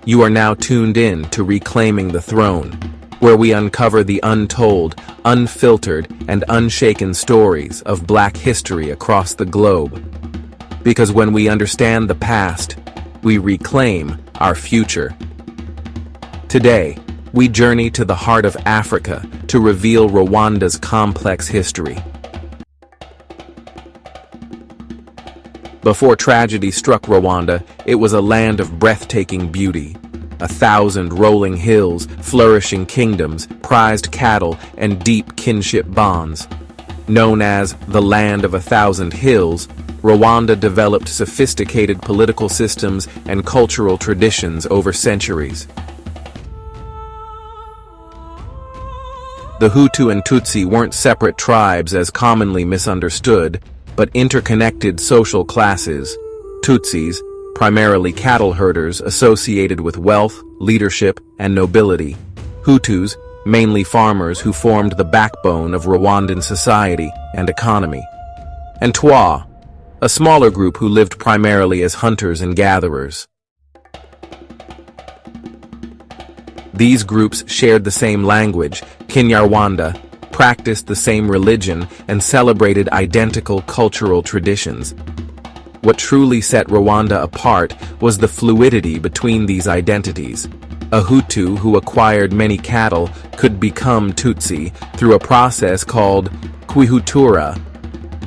You are now tuned in to Reclaiming the Throne, where we uncover the untold, unfiltered, and unshaken stories of Black history across the globe. Because when we understand the past, we reclaim our future. Today, we journey to the heart of Africa to reveal Rwanda's complex history. Before tragedy struck Rwanda, it was a land of breathtaking beauty. 1,000 rolling hills, flourishing kingdoms, prized cattle, and deep kinship bonds. Known as the Land of 1,000 Hills, Rwanda developed sophisticated political systems and cultural traditions over centuries. The Hutu and Tutsi weren't separate tribes as commonly misunderstood, but interconnected social classes. Tutsis, primarily cattle herders associated with wealth, leadership, and nobility. Hutus, mainly farmers who formed the backbone of Rwandan society and economy. And Twa, a smaller group who lived primarily as hunters and gatherers. These groups shared the same language, Kinyarwanda, practiced the same religion, and celebrated identical cultural traditions. What truly set Rwanda apart was the fluidity between these identities. A Hutu who acquired many cattle could become Tutsi through a process called kwihutura.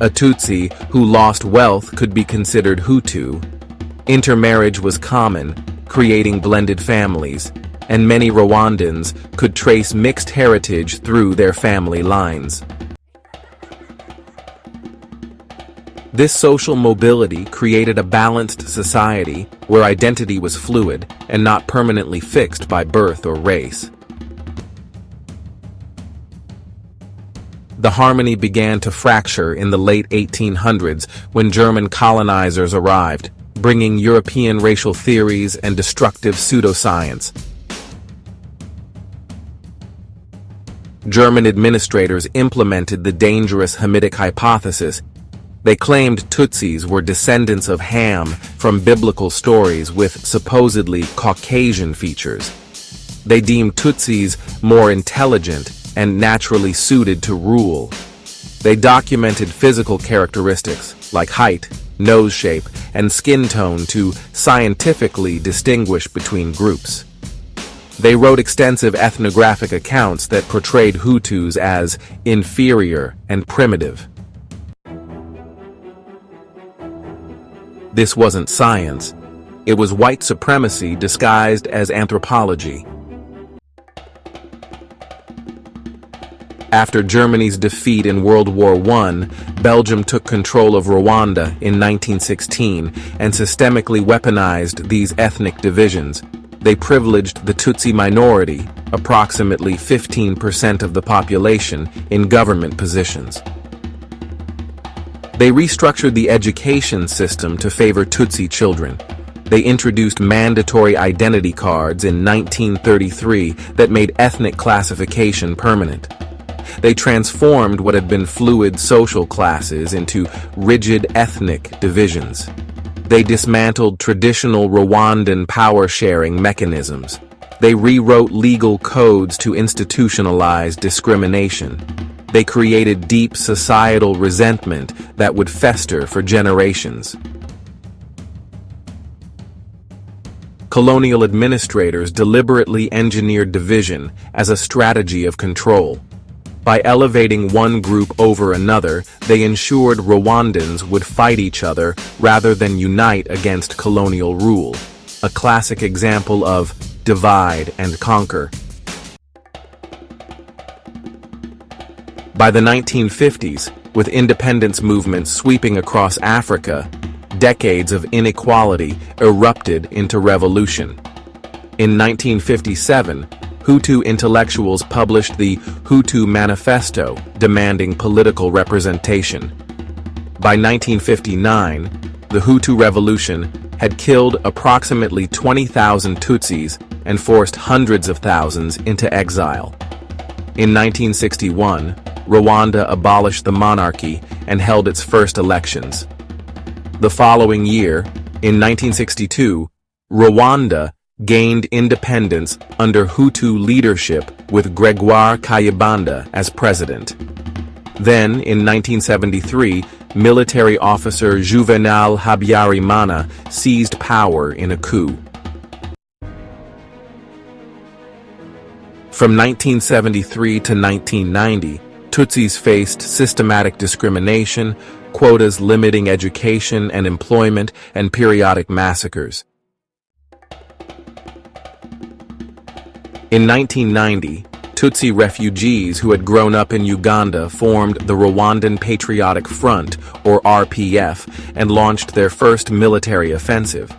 A Tutsi who lost wealth could be considered Hutu. Intermarriage was common, creating blended families, and many Rwandans could trace mixed heritage through their family lines. This social mobility created a balanced society where identity was fluid and not permanently fixed by birth or race. The harmony began to fracture in the late 1800s when German colonizers arrived, bringing European racial theories and destructive pseudoscience. German administrators implemented the dangerous Hamitic hypothesis. They claimed Tutsis were descendants of Ham from biblical stories with supposedly Caucasian features. They deemed Tutsis more intelligent and naturally suited to rule. They documented physical characteristics like height, nose shape, and skin tone to scientifically distinguish between groups. They wrote extensive ethnographic accounts that portrayed Hutus as inferior and primitive. This wasn't science. It was white supremacy disguised as anthropology. After Germany's defeat in World War I, Belgium took control of Rwanda in 1916 and systemically weaponized these ethnic divisions. They privileged the Tutsi minority, approximately 15% of the population, in government positions. They restructured the education system to favor Tutsi children. They introduced mandatory identity cards in 1933 that made ethnic classification permanent. They transformed what had been fluid social classes into rigid ethnic divisions. They dismantled traditional Rwandan power-sharing mechanisms. They rewrote legal codes to institutionalize discrimination. They created deep societal resentment that would fester for generations. Colonial administrators deliberately engineered division as a strategy of control. By elevating one group over another, they ensured Rwandans would fight each other rather than unite against colonial rule, a classic example of divide and conquer. By the 1950s, with independence movements sweeping across Africa, decades of inequality erupted into revolution. In 1957, Hutu intellectuals published the Hutu Manifesto, demanding political representation. By 1959, the Hutu Revolution had killed approximately 20,000 Tutsis and forced hundreds of thousands into exile. In 1961, Rwanda abolished the monarchy and held its first elections. The following year, in 1962, Rwanda gained independence under Hutu leadership with Gregoire Kayibanda as president. Then, in 1973, military officer Juvenal Habyarimana seized power in a coup. From 1973 to 1990, Tutsis faced systematic discrimination, quotas limiting education and employment, and periodic massacres. In 1990, Tutsi refugees who had grown up in Uganda formed the Rwandan Patriotic Front, or RPF, and launched their first military offensive.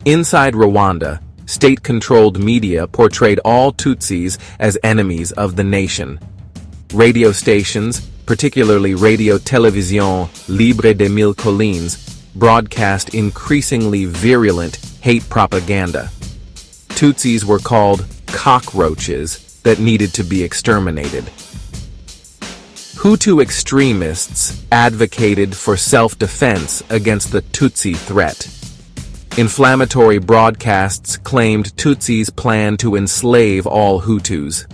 Inside Rwanda, state-controlled media portrayed all Tutsis as enemies of the nation. Radio stations, particularly Radio Télévision Libre des Mille Collines, broadcast increasingly virulent hate propaganda. Tutsis were called cockroaches that needed to be exterminated. Hutu extremists advocated for self-defense against the Tutsi threat. Inflammatory broadcasts claimed Tutsis planned to enslave all Hutus.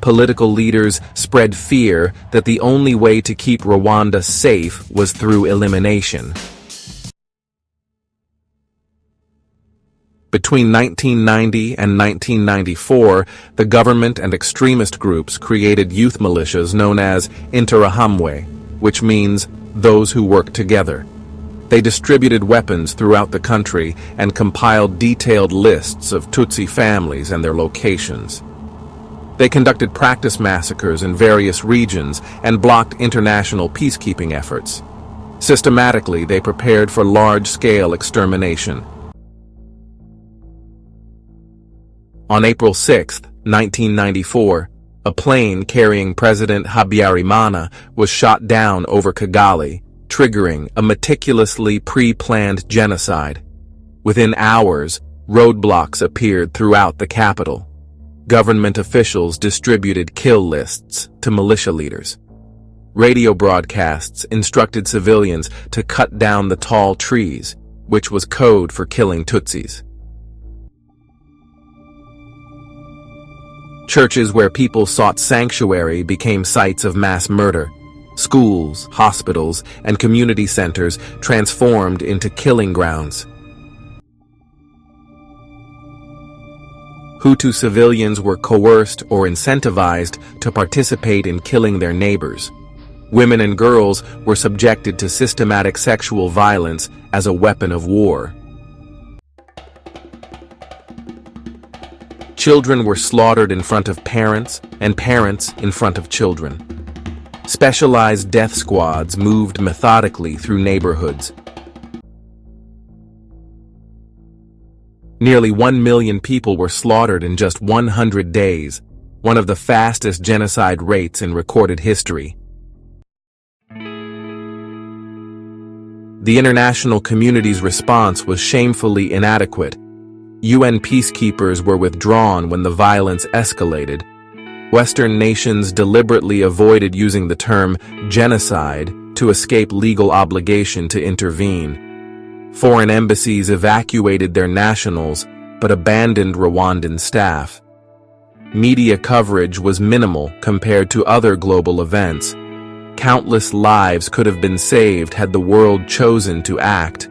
Political leaders spread fear that the only way to keep Rwanda safe was through elimination. Between 1990 and 1994, the government and extremist groups created youth militias known as Interahamwe, which means those who work together. They distributed weapons throughout the country and compiled detailed lists of Tutsi families and their locations. They conducted practice massacres in various regions and blocked international peacekeeping efforts. Systematically, they prepared for large-scale extermination. On April 6, 1994, a plane carrying President Habyarimana was shot down over Kigali, triggering a meticulously pre-planned genocide. Within hours, roadblocks appeared throughout the capital. Government officials distributed kill lists to militia leaders. Radio broadcasts instructed civilians to cut down the tall trees, which was code for killing Tutsis. Churches where people sought sanctuary became sites of mass murder. Schools, hospitals, and community centers transformed into killing grounds. Hutu civilians were coerced or incentivized to participate in killing their neighbors. Women and girls were subjected to systematic sexual violence as a weapon of war. Children were slaughtered in front of parents, and parents in front of children. Specialized death squads moved methodically through neighborhoods. Nearly 1 million people were slaughtered in just 100 days, one of the fastest genocide rates in recorded history. The international community's response was shamefully inadequate. UN peacekeepers were withdrawn when the violence escalated. Western nations deliberately avoided using the term genocide to escape legal obligation to intervene. Foreign embassies evacuated their nationals but abandoned Rwandan staff. Media coverage was minimal compared to other global events. Countless lives could have been saved had the world chosen to act.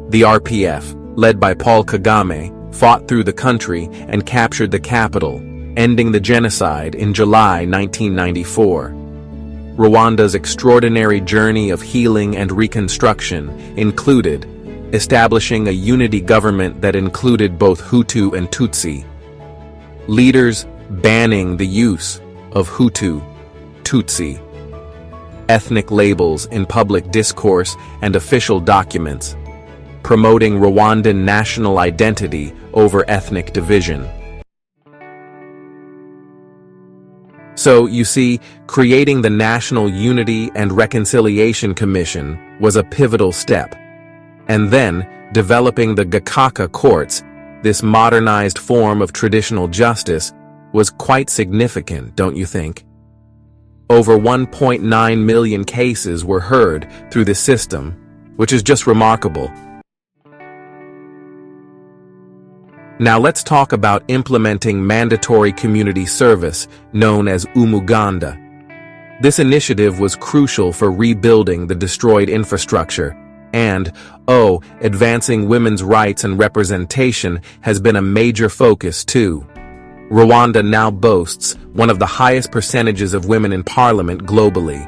The RPF, led by Paul Kagame, fought through the country and captured the capital, ending the genocide in July 1994. Rwanda's extraordinary journey of healing and reconstruction included establishing a unity government that included both Hutu and Tutsi, leaders banning the use of Hutu, Tutsi, ethnic labels in public discourse and official documents, promoting Rwandan national identity over ethnic division. So, you see, creating the National Unity and Reconciliation Commission was a pivotal step. And then, developing the Gakaka courts, this modernized form of traditional justice, was quite significant, don't you think? Over 1.9 million cases were heard through the system, which is just remarkable. Now let's talk about implementing mandatory community service, known as umuganda. This initiative was crucial for rebuilding the destroyed infrastructure, and, advancing women's rights and representation has been a major focus too. Rwanda now boasts one of the highest percentages of women in parliament globally.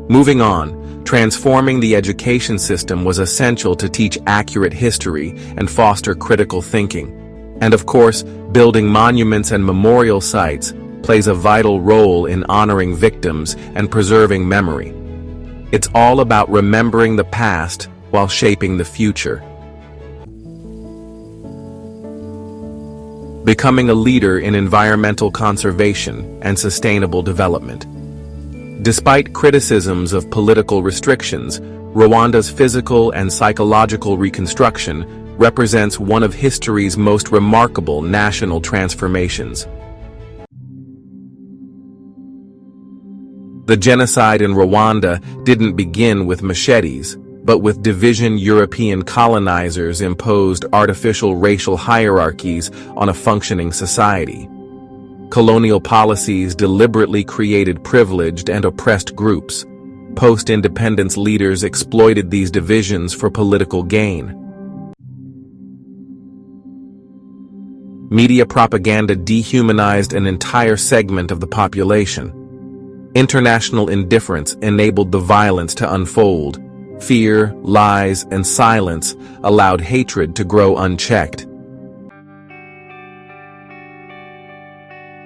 Moving on, transforming the education system was essential to teach accurate history and foster critical thinking. And of course, building monuments and memorial sites plays a vital role in honoring victims and preserving memory. It's all about remembering the past while shaping the future. Becoming a leader in environmental conservation and sustainable development. Despite criticisms of political restrictions, Rwanda's physical and psychological reconstruction represents one of history's most remarkable national transformations. The genocide in Rwanda didn't begin with machetes, but with division. European colonizers imposed artificial racial hierarchies on a functioning society. Colonial policies deliberately created privileged and oppressed groups. Post-independence leaders exploited these divisions for political gain. Media propaganda dehumanized an entire segment of the population. International indifference enabled the violence to unfold. Fear, lies, and silence allowed hatred to grow unchecked.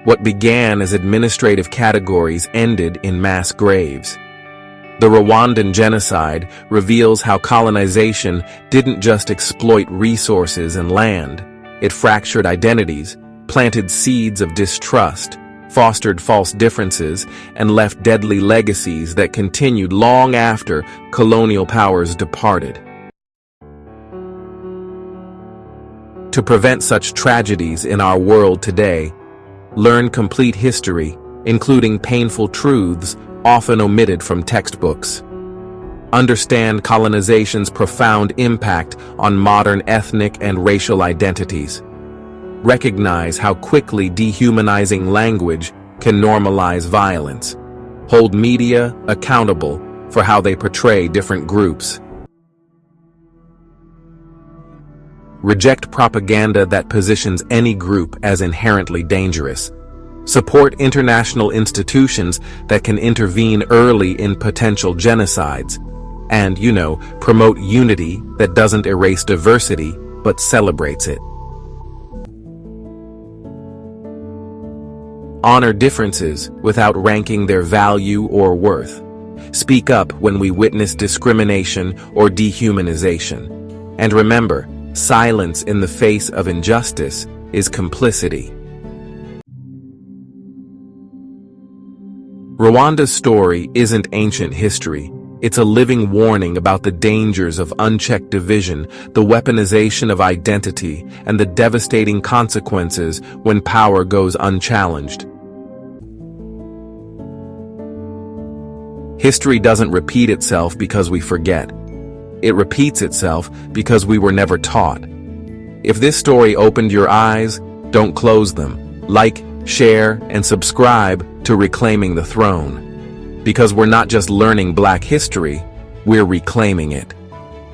What began as administrative categories ended in mass graves. The Rwandan genocide reveals how colonization didn't just exploit resources and land. It fractured identities, planted seeds of distrust, fostered false differences, and left deadly legacies that continued long after colonial powers departed. To prevent such tragedies in our world today, learn complete history, including painful truths often omitted from textbooks. Understand colonization's profound impact on modern ethnic and racial identities. Recognize how quickly dehumanizing language can normalize violence. Hold media accountable for how they portray different groups. Reject propaganda that positions any group as inherently dangerous. Support international institutions that can intervene early in potential genocides. And, promote unity that doesn't erase diversity, but celebrates it. Honor differences without ranking their value or worth. Speak up when we witness discrimination or dehumanization. And remember, silence in the face of injustice is complicity. Rwanda's story isn't ancient history. It's a living warning about the dangers of unchecked division, the weaponization of identity, and the devastating consequences when power goes unchallenged. History doesn't repeat itself because we forget. It repeats itself because we were never taught. If this story opened your eyes, don't close them. Like, share, and subscribe to Reclaiming the Throne. Because we're not just learning Black history, we're reclaiming it.